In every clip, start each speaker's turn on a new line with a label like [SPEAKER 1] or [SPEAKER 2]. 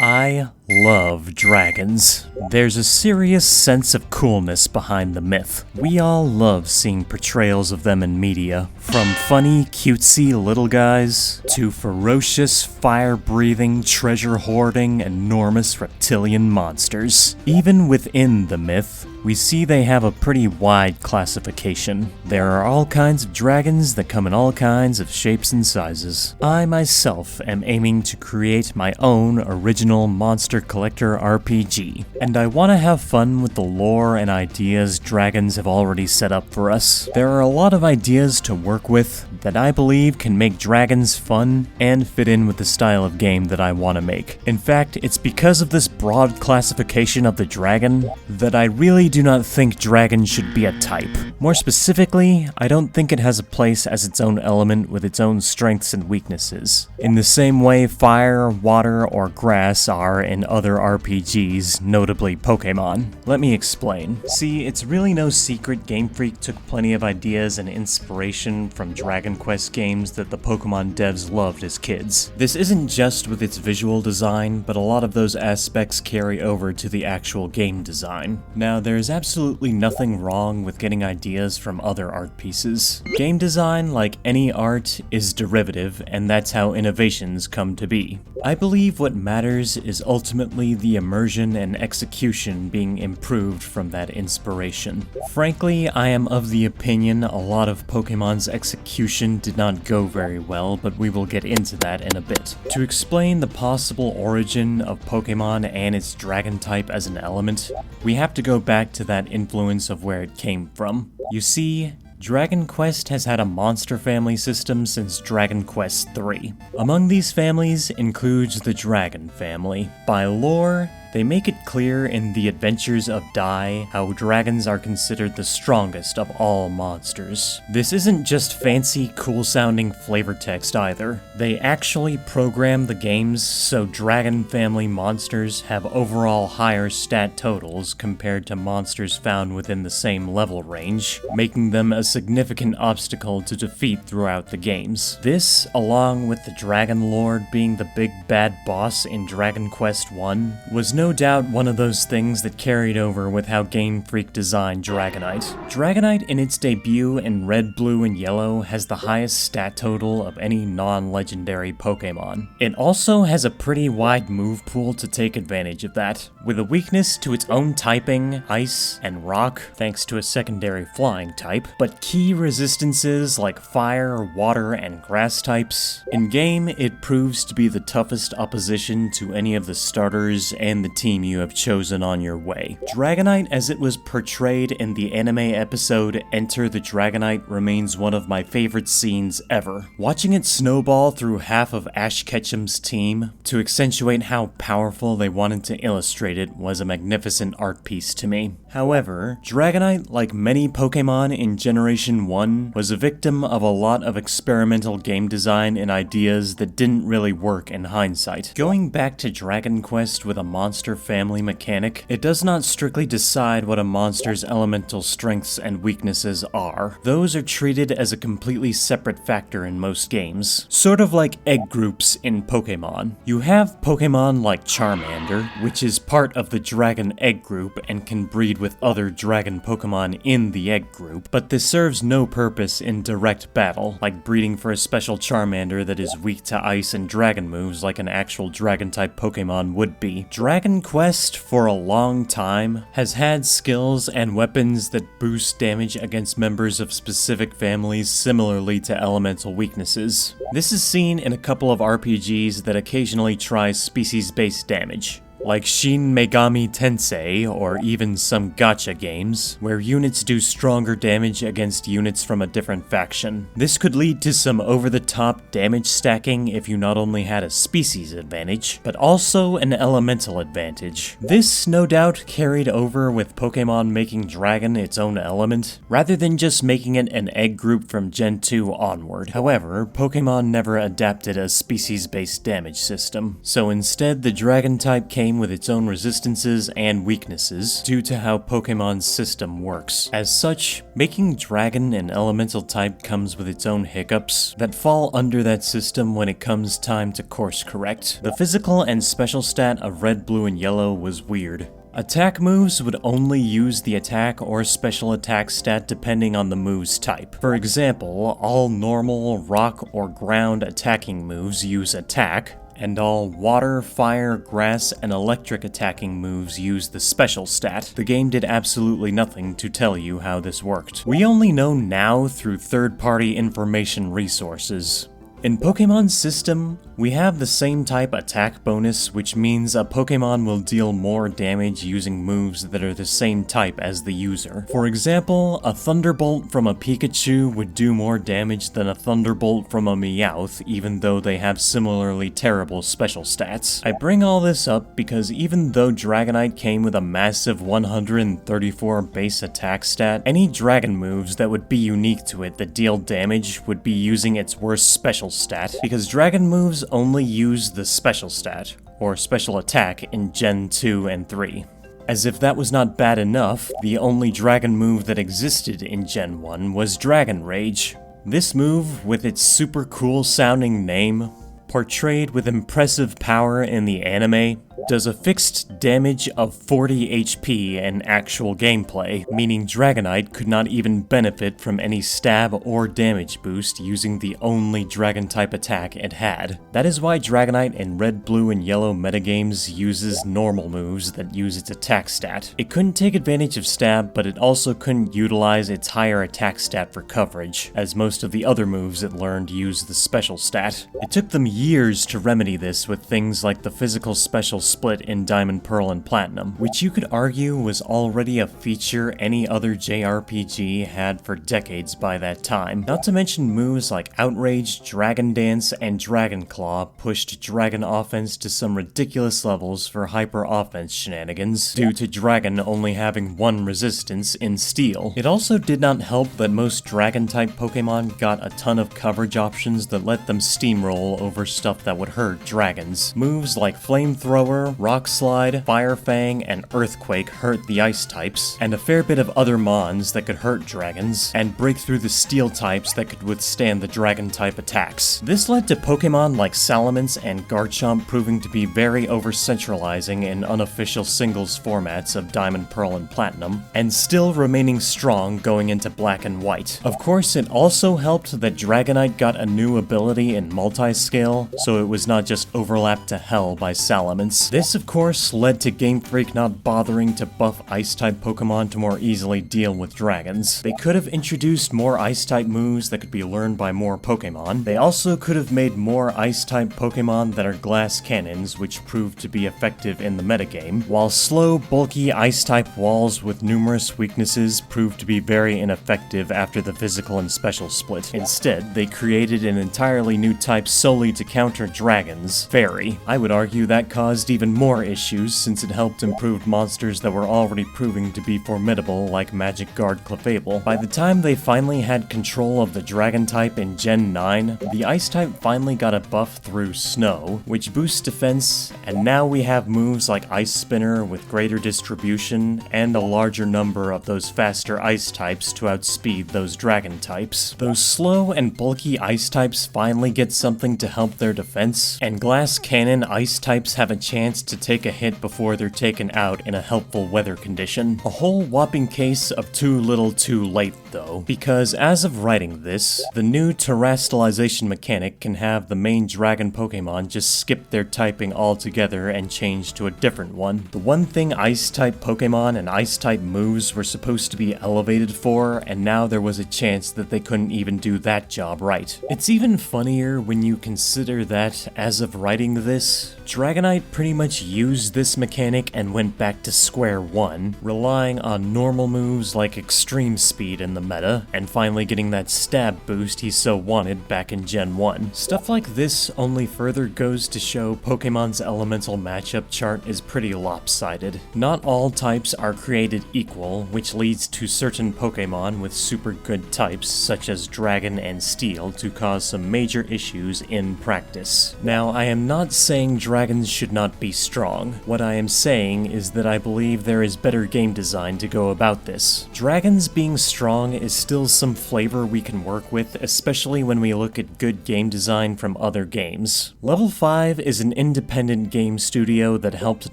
[SPEAKER 1] I love dragons. There's a serious sense of coolness behind the myth. We all love seeing portrayals of them in media, from funny, cutesy little guys to ferocious, fire-breathing, treasure-hoarding, enormous reptilian monsters. Even within the myth, we see they have a pretty wide classification. There are all kinds of dragons that come in all kinds of shapes and sizes. I myself am aiming to create my own original monster collector RPG, and I want to have fun with the lore and ideas dragons have already set up for us. There are a lot of ideas to work with that I believe can make dragons fun and fit in with the style of game that I want to make. In fact, it's because of this broad classification of the dragon that I really do not think dragon should be a type. More specifically, I don't think it has a place as its own element with its own strengths and weaknesses, in the same way fire, water, or grass are in other RPGs, notably Pokémon. Let me explain. See, it's really no secret Game Freak took plenty of ideas and inspiration from Dragon Quest games that the Pokémon devs loved as kids. This isn't just with its visual design, but a lot of those aspects carry over to the actual game design. Now, there's absolutely nothing wrong with getting ideas from other art pieces. Game design, like any art, is derivative, and that's how innovations come to be. I believe what matters is ultimately the immersion and execution being improved from that inspiration. Frankly, I am of the opinion a lot of Pokémon's execution did not go very well, but we will get into that in a bit. To explain the possible origin of Pokémon and its dragon type as an element, we have to go back to that influence of where it came from. You see, Dragon Quest has had a monster family system since Dragon Quest III. Among these families includes the Dragon family. By lore, they make it clear in The Adventures of Dai how dragons are considered the strongest of all monsters. This isn't just fancy, cool-sounding flavor text either. They actually program the games so dragon family monsters have overall higher stat totals compared to monsters found within the same level range, making them a significant obstacle to defeat throughout the games. This, along with the Dragon Lord being the big bad boss in Dragon Quest I, was no doubt one of those things that carried over with how Game Freak designed Dragonite. Dragonite in its debut in Red, Blue, and Yellow has the highest stat total of any non-legendary Pokémon. It also has a pretty wide move pool to take advantage of that, with a weakness to its own typing, Ice, and Rock, thanks to a secondary flying type, but key resistances like Fire, Water, and Grass types. In-game, it proves to be the toughest opposition to any of the starters and the team you have chosen on your way. Dragonite, as it was portrayed in the anime episode Enter the Dragonite, remains one of my favorite scenes ever. Watching it snowball through half of Ash Ketchum's team to accentuate how powerful they wanted to illustrate it was a magnificent art piece to me. However, Dragonite, like many Pokémon in Generation 1, was a victim of a lot of experimental game design and ideas that didn't really work in hindsight. Going back to Dragon Quest with a monster family mechanic, it does not strictly decide what a monster's elemental strengths and weaknesses are. Those are treated as a completely separate factor in most games. Sort of like egg groups in Pokémon. You have Pokémon like Charmander, which is part of the Dragon Egg group and can breed with other Dragon Pokémon in the Egg group, but this serves no purpose in direct battle, like breeding for a special Charmander that is weak to Ice and Dragon moves like an actual Dragon-type Pokémon would be. Dragon Quest, for a long time, has had skills and weapons that boost damage against members of specific families similarly to elemental weaknesses. This is seen in a couple of RPGs that occasionally try species-based damage, like Shin Megami Tensei, or even some gacha games, where units do stronger damage against units from a different faction. This could lead to some over-the-top damage stacking if you not only had a species advantage, but also an elemental advantage. This, no doubt, carried over with Pokémon making Dragon its own element, rather than just making it an egg group from Gen 2 onward. However, Pokémon never adapted a species-based damage system, so instead the Dragon type came came with its own resistances and weaknesses due to how Pokemon's system works. As such, making Dragon an elemental type comes with its own hiccups that fall under that system when it comes time to course correct. The physical and special stat of Red, Blue, and Yellow was weird. Attack moves would only use the attack or special attack stat depending on the move's type. For example, all normal, rock, or ground attacking moves use attack, and all water, fire, grass, and electric attacking moves use the special stat. The game did absolutely nothing to tell you how this worked. We only know now through third-party information resources. In Pokemon's system, we have the same type attack bonus, which means a Pokemon will deal more damage using moves that are the same type as the user. For example, a Thunderbolt from a Pikachu would do more damage than a Thunderbolt from a Meowth, even though they have similarly terrible special stats. I bring all this up because even though Dragonite came with a massive 134 base attack stat, any Dragon moves that would be unique to it that deal damage would be using its worst special stat, because Dragon moves only use the special stat, or special attack, in Gen 2 and 3. As if that was not bad enough, the only Dragon move that existed in Gen 1 was Dragon Rage. This move, with its super cool sounding name, portrayed with impressive power in the anime, does a fixed damage of 40 HP in actual gameplay, meaning Dragonite could not even benefit from any stab or damage boost using the only Dragon-type attack it had. That is why Dragonite in Red, Blue, and Yellow metagames uses normal moves that use its attack stat. It couldn't take advantage of stab, but it also couldn't utilize its higher attack stat for coverage, as most of the other moves it learned use the special stat. It took them years to remedy this with things like the physical special split in Diamond, Pearl, and Platinum, which you could argue was already a feature any other JRPG had for decades by that time. Not to mention moves like Outrage, Dragon Dance, and Dragon Claw pushed Dragon offense to some ridiculous levels for hyper offense shenanigans, due to Dragon only having one resistance in Steel. It also did not help that most Dragon-type Pokemon got a ton of coverage options that let them steamroll over stuff that would hurt Dragons. Moves like Flamethrower, Rock Slide, Fire Fang, and Earthquake hurt the Ice types, and a fair bit of other mons that could hurt Dragons, and break through the Steel types that could withstand the Dragon-type attacks. This led to Pokemon like Salamence and Garchomp proving to be very over-centralizing in unofficial singles formats of Diamond, Pearl, and Platinum, and still remaining strong going into Black and White. Of course, it also helped that Dragonite got a new ability in multi-scale, so it was not just overlapped to hell by Salamence. This, of course, led to Game Freak not bothering to buff Ice-type Pokemon to more easily deal with Dragons. They could have introduced more Ice-type moves that could be learned by more Pokemon. They also could have made more Ice-type Pokemon that are glass cannons, which proved to be effective in the metagame, while slow, bulky Ice-type walls with numerous weaknesses proved to be very ineffective after the physical and special split. Instead, they created an entirely new type solely to counter Dragons, Fairy. I would argue that caused even more issues since it helped improve monsters that were already proving to be formidable like Magic Guard Clefable. By the time they finally had control of the Dragon type in Gen 9, the Ice type finally got a buff through Snow, which boosts defense, and now we have moves like Ice Spinner with greater distribution and a larger number of those faster Ice types to outspeed those Dragon types. Those slow and bulky Ice types finally get something to help their defense, and Glass Cannon Ice types have a chance to take a hit before they're taken out in a helpful weather condition. A whole whopping case of too little too late though, because as of writing this, the new terastallization mechanic can have the main Dragon Pokemon just skip their typing altogether and change to a different one. The one thing Ice-type Pokemon and Ice-type moves were supposed to be elevated for, and now there was a chance that they couldn't even do that job right. It's even funnier when you consider that, as of writing this, Dragonite pretty much used this mechanic and went back to square one, relying on normal moves like Extreme Speed in the meta, and finally getting that stab boost he so wanted back in Gen 1. Stuff like this only further goes to show Pokemon's elemental matchup chart is pretty lopsided. Not all types are created equal, which leads to certain Pokemon with super good types, such as Dragon and Steel, to cause some major issues in practice. Now, I am not saying Dragon dragons should not be strong. What I am saying is that I believe there is better game design to go about this. Dragons being strong is still some flavor we can work with, especially when we look at good game design from other games. Level 5 is an independent game studio that helped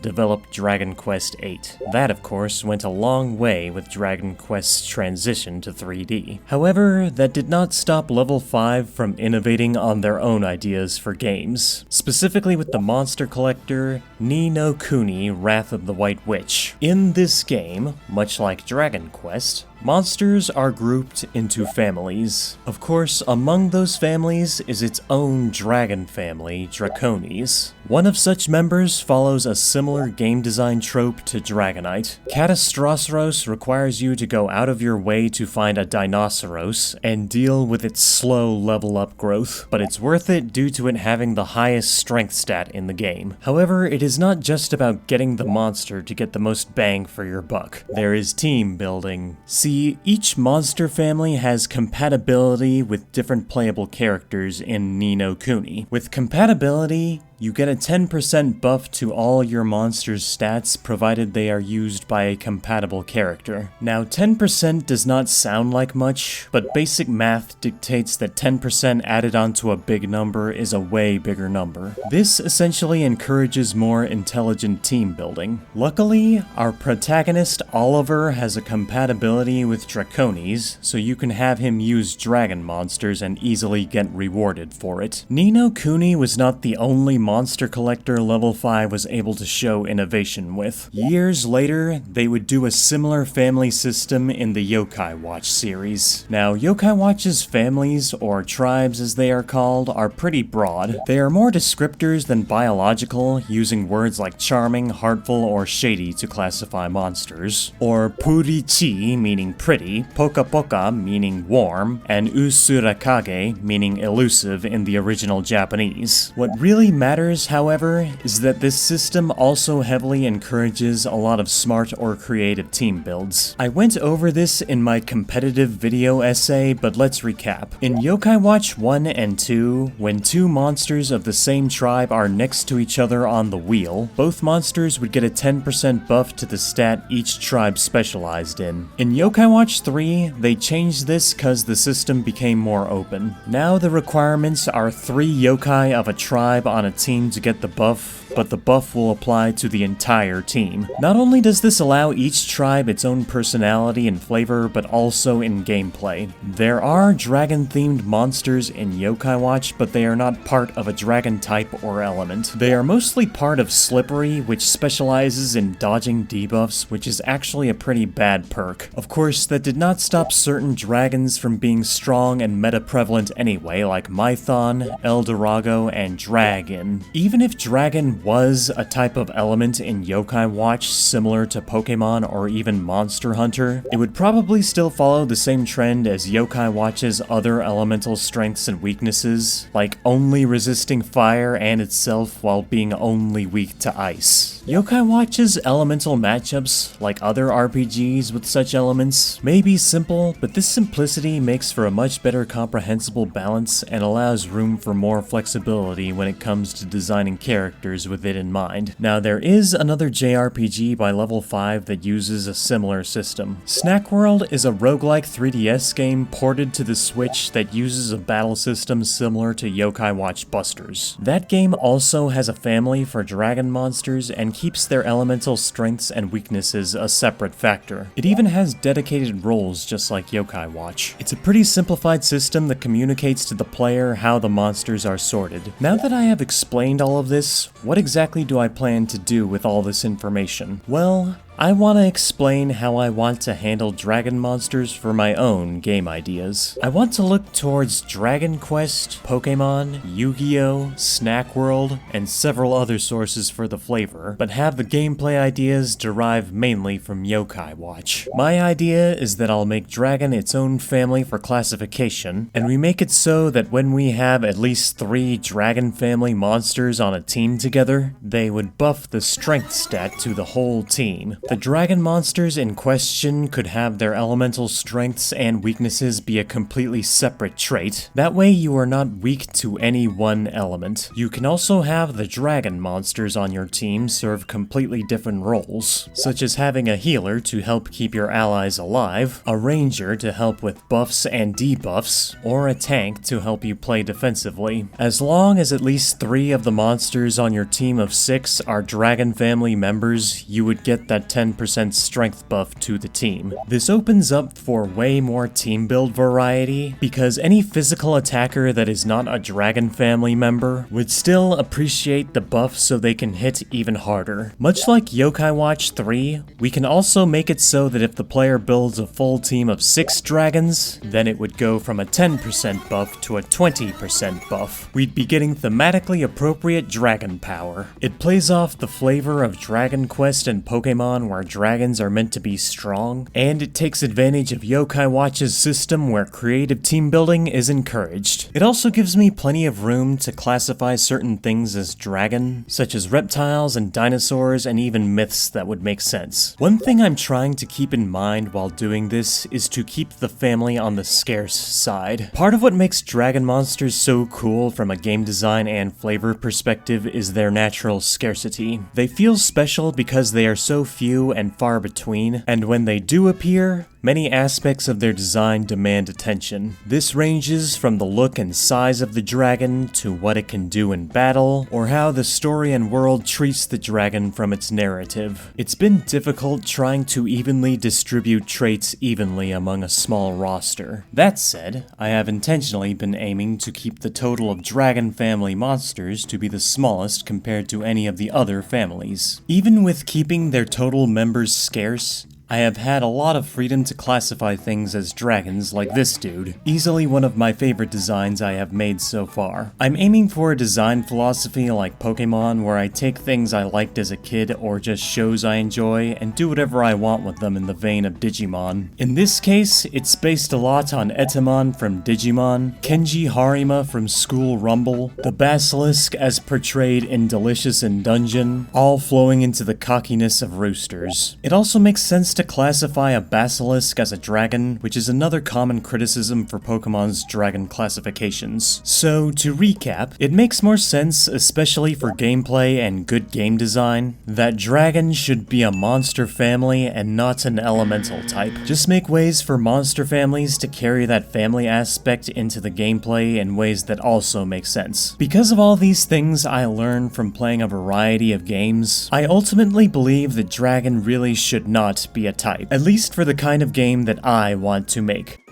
[SPEAKER 1] develop Dragon Quest VIII. That, of course, went a long way with Dragon Quest's transition to 3D. However, that did not stop Level 5 from innovating on their own ideas for games, specifically with the monster collector Ni no Kuni: Wrath of the White Witch. In this game, much like Dragon Quest, monsters are grouped into families. Of course, among those families is its own dragon family, Dracones. One of such members follows a similar game design trope to Dragonite. Catastroceros requires you to go out of your way to find a Dinoceros and deal with its slow level up growth, but it's worth it due to it having the highest strength stat in the game. However, it is not just about getting the monster to get the most bang for your buck. There is team building. See, each monster family has compatibility with different playable characters in Ni no Kuni. With compatibility, you get a 10% buff to all your monster's stats provided they are used by a compatible character. Now, 10% does not sound like much, but basic math dictates that 10% added onto a big number is a way bigger number. This essentially encourages more intelligent team building. Luckily, our protagonist Oliver has a compatibility with Dracones, so you can have him use dragon monsters and easily get rewarded for it. Ni no Kuni was not the only monster collector Level 5 was able to show innovation with. Years later, they would do a similar family system in the Yokai Watch series. Now, Yokai Watch's families, or tribes as they are called, are pretty broad. They are more descriptors than biological, using words like charming, heartful, or shady to classify monsters. Or Purichi, meaning pretty, Poka Poka, meaning warm, and Usurakage, meaning elusive in the original Japanese. What really matters, however, is that this system also heavily encourages a lot of smart or creative team builds. I went over this in my competitive video essay, but let's recap. In Yokai Watch 1 and 2, when two monsters of the same tribe are next to each other on the wheel, both monsters would get a 10% buff to the stat each tribe specialized in. In Yokai Watch 3, they changed this cause the system became more open. Now the requirements are 3 yokai of a tribe on a team to get the buff, but the buff will apply to the entire team. Not only does this allow each tribe its own personality and flavor, but also in gameplay. There are dragon-themed monsters in Yokai Watch, but they are not part of a dragon type or element. They are mostly part of Slippery, which specializes in dodging debuffs, which is actually a pretty bad perk. Of course, that did not stop certain dragons from being strong and meta-prevalent anyway, like Mython, Eldorado, and Dragon. Even if Dragon was a type of element in Yokai Watch similar to Pokémon or even Monster Hunter, it would probably still follow the same trend as Yokai Watch's other elemental strengths and weaknesses, like only resisting fire and itself while being only weak to ice. Yokai Watch's elemental matchups, like other RPGs with such elements, may be simple, but this simplicity makes for a much better comprehensible balance and allows room for more flexibility when it comes to designing characters with it in mind. Now, there is another JRPG by Level 5 that uses a similar system. Snack World is a roguelike 3DS game ported to the Switch that uses a battle system similar to Yokai Watch Busters. That game also has a family for dragon monsters and keeps their elemental strengths and weaknesses a separate factor. It even has dedicated roles just like Yokai Watch. It's a pretty simplified system that communicates to the player how the monsters are sorted. Now that I have explained all of this, what exactly do I plan to do with all this information? Well, I want to explain how I want to handle dragon monsters for my own game ideas. I want to look towards Dragon Quest, Pokémon, Yu-Gi-Oh!, Snack World, and several other sources for the flavor, but have the gameplay ideas derive mainly from Yokai Watch. My idea is that I'll make Dragon its own family for classification, and we make it so that when we have at least 3 Dragon family monsters on a team together, they would buff the strength stat to the whole team. The dragon monsters in question could have their elemental strengths and weaknesses be a completely separate trait. That way you are not weak to any one element. You can also have the dragon monsters on your team serve completely different roles, such as having a healer to help keep your allies alive, a ranger to help with buffs and debuffs, or a tank to help you play defensively. As long as at least 3 of the monsters on your team of 6 are dragon family members, you would get that 10% strength buff to the team. This opens up for way more team build variety, because any physical attacker that is not a dragon family member would still appreciate the buff so they can hit even harder. Much like Yokai Watch 3, we can also make it so that if the player builds a full team of 6 dragons, then it would go from a 10% buff to a 20% buff. We'd be getting thematically appropriate dragon power. It plays off the flavor of Dragon Quest and Pokémon where dragons are meant to be strong, and it takes advantage of Yokai Watch's system where creative team building is encouraged. It also gives me plenty of room to classify certain things as dragon, such as reptiles and dinosaurs and even myths that would make sense. One thing I'm trying to keep in mind while doing this is to keep the family on the scarce side. Part of what makes dragon monsters so cool from a game design and flavor perspective is their natural scarcity. They feel special because they are so few and far between, and when they do appear, many aspects of their design demand attention. This ranges from the look and size of the dragon to what it can do in battle, or how the story and world treats the dragon from its narrative. It's been difficult trying to evenly distribute traits evenly among a small roster. That said, I have intentionally been aiming to keep the total of dragon family monsters to be the smallest compared to any of the other families. Even with keeping their total members scarce, I have had a lot of freedom to classify things as dragons like this dude. Easily one of my favorite designs I have made so far. I'm aiming for a design philosophy like Pokémon where I take things I liked as a kid or just shows I enjoy and do whatever I want with them in the vein of Digimon. In this case, it's based a lot on Etemon from Digimon, Kenji Harima from School Rumble, the Basilisk as portrayed in Delicious in Dungeon, all flowing into the cockiness of roosters. It also makes sense to classify a basilisk as a dragon, which is another common criticism for Pokemon's dragon classifications. So, to recap, it makes more sense, especially for gameplay and good game design, that dragon should be a monster family and not an elemental type. Just make ways for monster families to carry that family aspect into the gameplay in ways that also make sense. Because of all these things I learned from playing a variety of games, I ultimately believe that dragon really should not be a type, at least for the kind of game that I want to make.